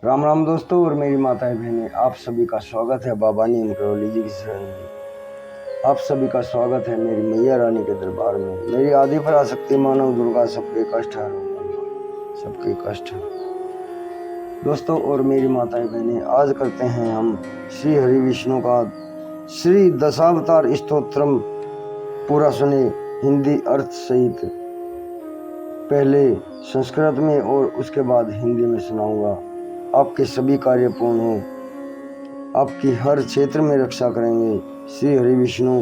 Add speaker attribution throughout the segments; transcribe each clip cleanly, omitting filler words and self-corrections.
Speaker 1: राम राम दोस्तों और मेरी माताएं बहनें, आप सभी का स्वागत है बाबा नीम करौली जी की शरण में। आप सभी का स्वागत है मेरी मैया रानी के दरबार में। मेरी आदि पराशक्ति मानव दुर्गा सबके कष्ट हरो, सबके कष्ट हरो। दोस्तों और मेरी माताएं बहनें, आज करते हैं हम श्री हरि विष्णु का श्री दशावतार स्तोत्रम पूरा सुने, हिंदी अर्थ सहित। पहले संस्कृत में और उसके बाद हिंदी में सुनाऊंगा। आपके सभी कार्य पूर्ण हो, आपकी हर क्षेत्र में रक्षा करेंगे श्री हरि विष्णु।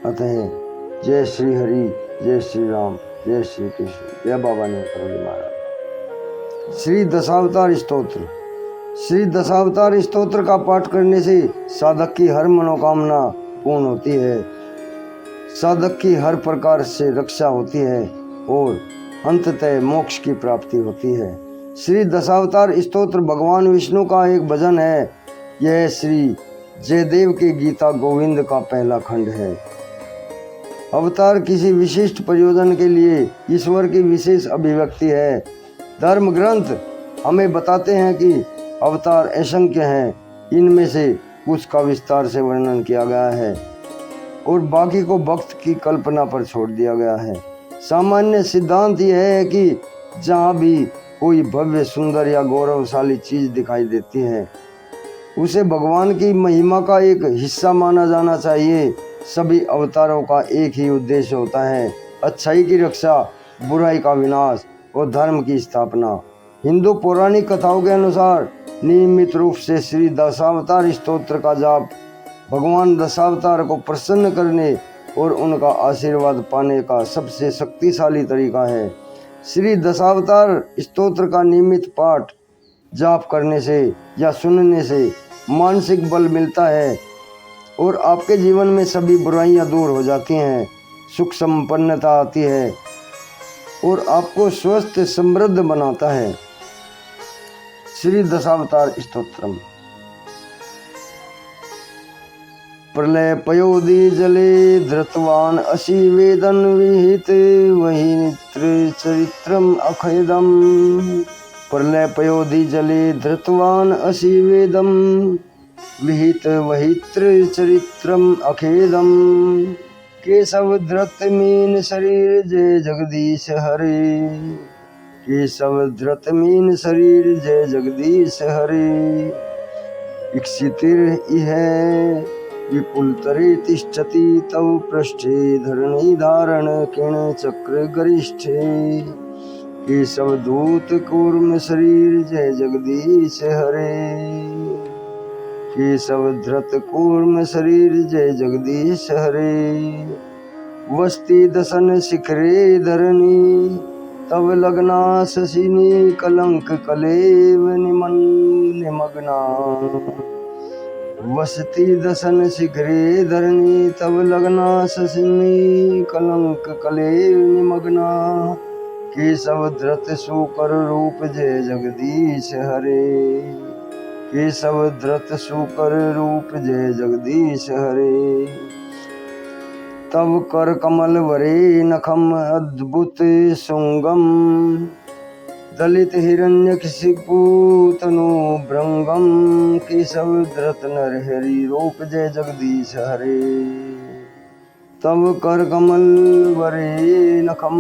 Speaker 1: अतः जय श्री हरि, जय श्री राम, जय श्री कृष्ण, जय बाबा नीम करौली महाराज। श्री दशावतार स्तोत्र। श्री दशावतार स्तोत्र का पाठ करने से साधक की हर मनोकामना पूर्ण होती है, साधक की हर प्रकार से रक्षा होती है और अंततः मोक्ष की प्राप्ति होती है। श्री दशावतार स्तोत्र भगवान विष्णु का एक भजन है। यह श्री जयदेव के गीता गोविंद का पहला खंड है। अवतार किसी विशिष्ट प्रयोजन के लिए ईश्वर की विशेष अभिव्यक्ति है। धर्म ग्रंथ हमें बताते हैं कि अवतार असंख्य हैं, इनमें से कुछ का विस्तार से वर्णन किया गया है और बाकी को भक्त की कल्पना पर छोड़ दिया गया है। सामान्य सिद्धांत यह है कि जहाँ भी कोई भव्य, सुंदर या गौरवशाली चीज दिखाई देती है उसे भगवान की महिमा का एक हिस्सा माना जाना चाहिए। सभी अवतारों का एक ही उद्देश्य होता है, अच्छाई की रक्षा, बुराई का विनाश और धर्म की स्थापना। हिंदू पौराणिक कथाओं के अनुसार नियमित रूप से श्री दशावतार स्तोत्र का जाप भगवान दशावतार को प्रसन्न करने और उनका आशीर्वाद पाने का सबसे शक्तिशाली तरीका है। श्री दशावतार स्तोत्र का नियमित पाठ जाप करने से या सुनने से मानसिक बल मिलता है और आपके जीवन में सभी बुराइयां दूर हो जाती हैं, सुख संपन्नता आती है और आपको स्वस्थ समृद्ध बनाता है। श्री दशावतार स्तोत्रम। प्रलय पयोधि जले धृतवान असी वेदन विहित वही नित्र चरित्रम अखेदम। प्रलय पयोधि जले धृतवान असी वेदम विहित वहित्र चरित्रम अखेदम। केशव धृत मीन शरीर जय जगदीश हरे। केशव धृत मीन शरीर जय जगदीश हरे। इक्षितिर इह विपुलतरे तिष्ठति तव पृष्ठे धरणी धारण किण चक्र गरिष्ठे। केशव दूत कूर्म शरीर जय जगदीश हरे। केशव धृत कूर्म शरीर जय जगदीश हरे। वस्ती दसन शिखरे धरणी तव लग्ना शशिनी कलंक कलेव निमग्ना। वसती दसन शिखरे धरणी तव लग्ना शशिनी कलंक कलेव निमग्ना। केशव धृत शूकर रूप जय जगदीश हरे। केशव धृत शूकर रूप जय जगदीश हरे। तव कर कमल वरे नखम अद्भुत शुंगम दलित हिरण्यकशिपु तनु भृंगम। केशव धृत नरहरि रूप जय जगदीश हरे। तव कर कमल वरे नखम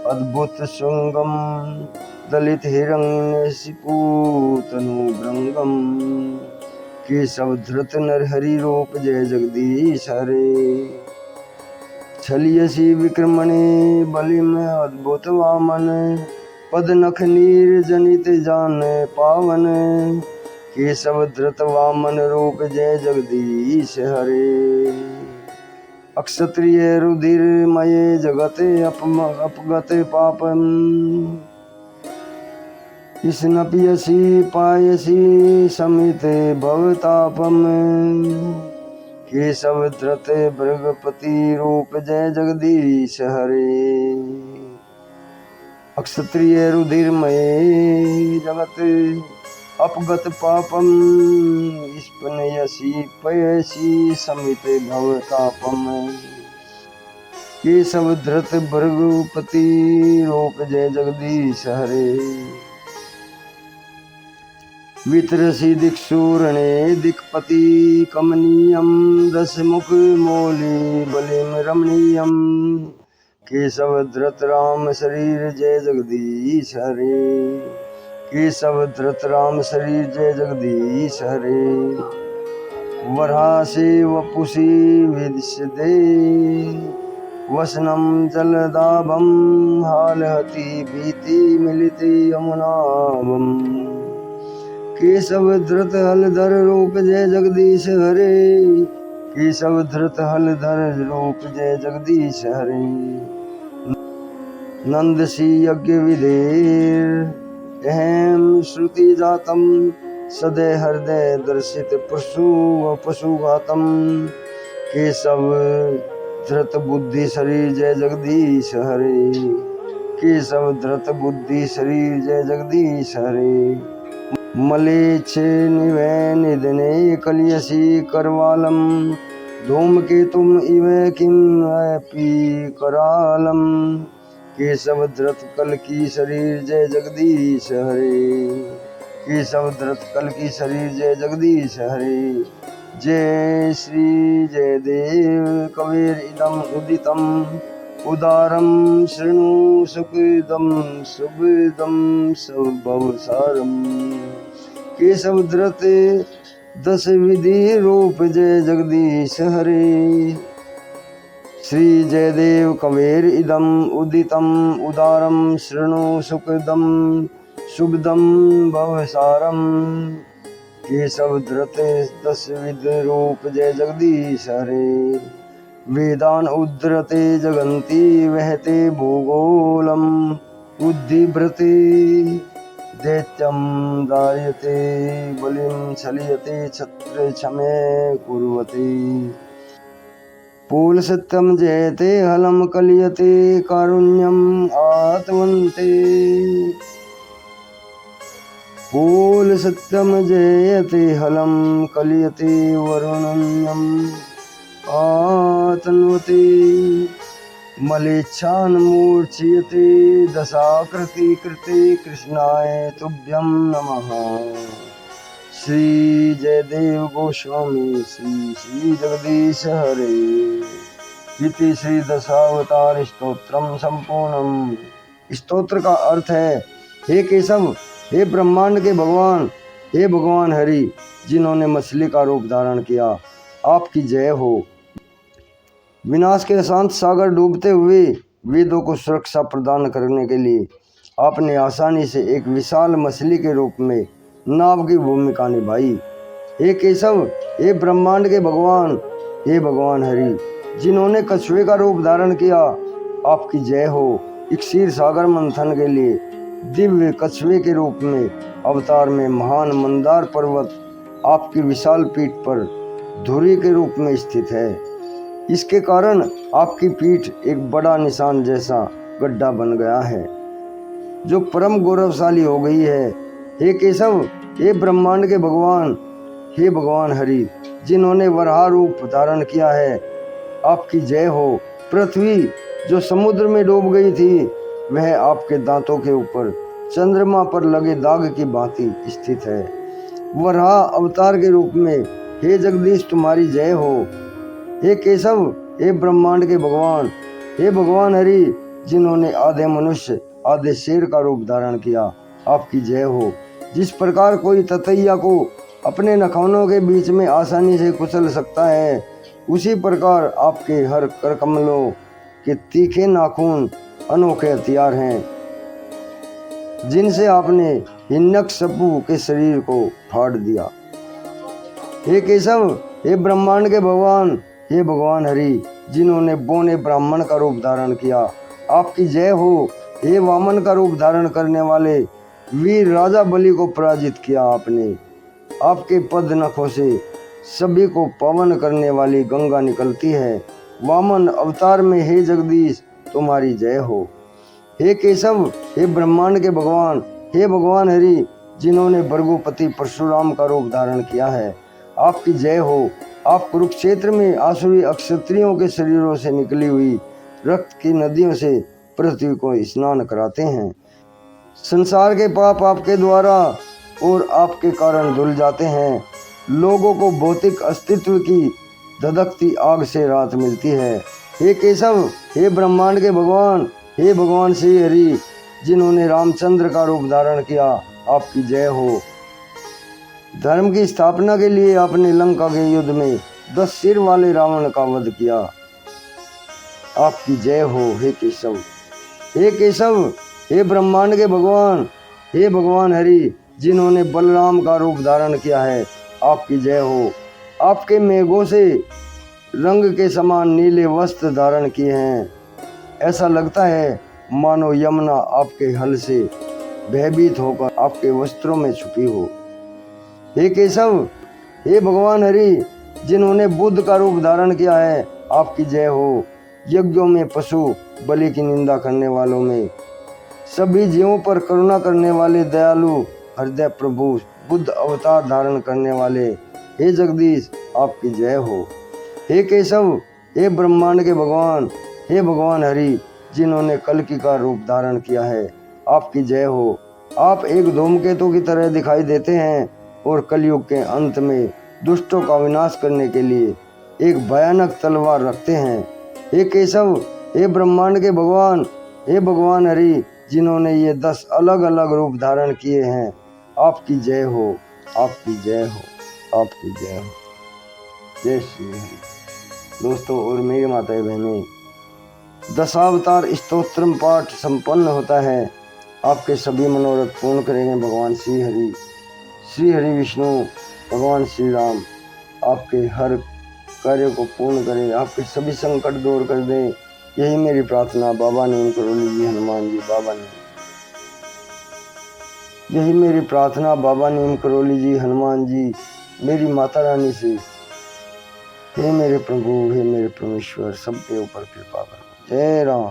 Speaker 1: अद्भुत शुंगम दलित हिरण्यकशिपु तनु भृंगम। केशव धृत नरहरि रूप जय जगदीश हरे। छलियसी विक्रमणे बलिम अद्भुत वामन पद नख नीर जनित जान पावन। केशव धृत वामन रूप जय जगदीश हरे। अक्षत्रिय रुधिर मये जगत अपगत पापम स्नपयसी पायसी समित भवतापम। केशव धृत भृगपति रूप जय जगदीश हरे। अक्षत्रिय रुधिरमये जगत अपगत पापम स्पनयसी पयसी समित भवतापम। केशव धृत भृगपति रूप जय जगदीश हरे। वितरसी दिक्सूरणे दिक्पति कमनीयम दशमुख मौली बलिम रमणीयम केशव धृत राम शरीर जय जगदीश हरे। केशव धृत राम शरीर जय जगदीश हरे। वरासे वपुषी विदिश दे वसनम जलदाभम हालहति भीति मिलिति यमुनाभम। केशव धृत हलधर रूप जय जगदीश हरे। केशव धृत हलधर रूप जय जगदीश हरे। नंदसी यज्ञ विधेर अहम श्रुति जातम सदय हृदय दर्शित पशु व पशुघातम। केशव धृत बुद्धि शरीर जय जगदीश हरे। केशव धृत बुद्धि शरीर जय जगदीश हरे। मलेच्छ निवै निधने कलियसी करवालम धूमकेतुम इव किम अपि करालम। केशव धृत कल की शरीर जय जगदीश हरे। केशव धृत कल की शरीर जय जगदीश हरे। जय श्री जय देव कबीर इदम उदितम उदारम शृणु सुखदम शुभदम सबवसारम। केशव धृत दश विधि रूप जय जगदीश हरे। श्री जयदेव कबीर इदम उदितम उदारम शृणु सुखदम शुभदम भवसारम। केशव धृत दश विध रूप जय जगदीश हरे। वेदान उद्धरते जगन्ति वहते भूगोलम उद्धिभृते दैत्यम दायते बलिम छलियते छत्र क्षमे कुर्वते। पूल सत्यम जयते हलम कलियते कारुण्यम आत्मन्ते। पूल सत्यम जयते हलम कलियते वरुणन्यम आतन्वते। मलेच्छान मूर्छयते दशाकृति कृते कृष्णाय तुभ्यं नमः। श्री जयदेव गोस्वामी श्री श्री जगदीश हरे। इति श्री दशावतार स्तोत्रम संपूर्णम। स्तोत्र का अर्थ है, हे केशव, हे ब्रह्मांड के भगवान, हे भगवान हरि, जिन्होंने मछली का रूप धारण किया, आपकी जय हो। विनाश के अशांत सागर डूबते हुए वेदों को सुरक्षा प्रदान करने के लिए आपने आसानी से एक विशाल मछली के रूप में नाव की भूमिका निभाई। हे केशव, हे ब्रह्मांड के भगवान, हे भगवान हरि, जिन्होंने कछुए का रूप धारण किया, आपकी जय हो। एक क्षीर सागर मंथन के लिए दिव्य कछुए के रूप में अवतार में महान मंदार पर्वत आपकी विशाल पीठ पर धुरी के रूप में स्थित है। इसके कारण आपकी पीठ एक बड़ा निशान जैसा गड्ढा बन गया है, जो परम गौरवशाली हो गई है। हे केशव, हे ब्रह्मांड के भगवान, हे भगवान हरि, जिन्होंने वराह रूप धारण किया है, आपकी जय हो। पृथ्वी जो समुद्र में डूब गई थी, वह आपके दांतों के ऊपर चंद्रमा पर लगे दाग की भांति स्थित है। वराह अवतार के रूप में हे जगदीश तुम्हारी जय हो। हे केशव, हे ब्रह्मांड के भगवान, हे भगवान हरि, जिन्होंने आधे मनुष्य आधे शेर का रूप धारण किया, आपकी जय हो। जिस प्रकार कोई ततैया को अपने नखौनों के बीच में आसानी से कुचल सकता है, उसी प्रकार आपके हर करकमलों के तीखे नाखून अनोखे हथियार हैं, जिनसे आपने हिरण्यकशिपु के शरीर को फाड़ दिया। हे केशव, हे ब्रह्मांड के भगवान, हे भगवान हरि, जिन्होंने बोने ब्राह्मण का रूप धारण किया, आपकी जय हो। हे वामन का रूप धारण करने वाले वीर राजा बलि को पराजित किया आपने। आपके पद नखों से सभी को पावन करने वाली गंगा निकलती है। वामन अवतार में हे जगदीश तुम्हारी जय हो। हे केशव, हे ब्रह्मांड के भगवान, हे भगवान हरि, जिन्होंने भृगुपति परशुराम का रूप धारण किया है, आपकी जय हो। आप कुरुक्षेत्र में आसुरी अक्षत्रियों के शरीरों से निकली हुई रक्त की नदियों से पृथ्वी को स्नान कराते हैं। संसार के पाप आपके द्वारा और आपके कारण धुल जाते हैं। लोगों को भौतिक अस्तित्व की धधकती आग से राहत मिलती है। हे केशव, हे ब्रह्मांड के भगवान, हे भगवान श्री हरि, जिन्होंने रामचंद्र का रूप धारण किया, आपकी जय हो। धर्म की स्थापना के लिए आपने लंका के युद्ध में 10 सिर वाले रावण का वध किया, आपकी जय हो। हे केशव, हे केशव, हे ब्रह्मांड के भगवान, हे भगवान हरि, जिन्होंने बलराम का रूप धारण किया है, आपकी जय हो। आपके मेघों से रंग के समान नीले वस्त्र धारण किए हैं। ऐसा लगता है मानो यमुना आपके हल से भयभीत होकर आपके वस्त्रों में छुपी हो। हे केशव, हे भगवान हरि, जिन्होंने बुद्ध का रूप धारण किया है, आपकी जय हो। यज्ञों में पशु बलि की निंदा करने वालों में सभी जीवों पर करुणा करने वाले दयालु हृदय प्रभु बुद्ध अवतार धारण करने वाले, हे जगदीश, आपकी जय हो। हे केशव, हे ब्रह्मांड के भगवान, हे भगवान हरि, जिन्होंने कल्कि का रूप धारण किया है, आपकी जय हो। आप एक धूमकेतु की तरह दिखाई देते हैं और कलयुग के अंत में दुष्टों का विनाश करने के लिए एक भयानक तलवार रखते हैं। हे केशव, हे ब्रह्मांड के भगवान, हे भगवान हरि, जिन्होंने ये 10 अलग अलग रूप धारण किए हैं, आपकी जय हो, आपकी जय हो, आपकी जय हो। जय श्री हरि। दोस्तों और मेरी माताएं बहनें, दशावतार स्तोत्रम पाठ संपन्न होता है। आपके सभी मनोरथ पूर्ण करेंगे भगवान श्री हरि विष्णु, भगवान श्री राम आपके हर कार्य को पूर्ण करें, आपके सभी संकट दूर कर दें। यही मेरी प्रार्थना बाबा नीम करोली जी, हनुमान जी, बाबा नीम। यही मेरी प्रार्थना बाबा नीम करोली जी, हनुमान जी, मेरी माता रानी से। हे मेरे प्रभु, हे मेरे परमेश्वर, सब पे ऊपर कृपा करो। जय राम।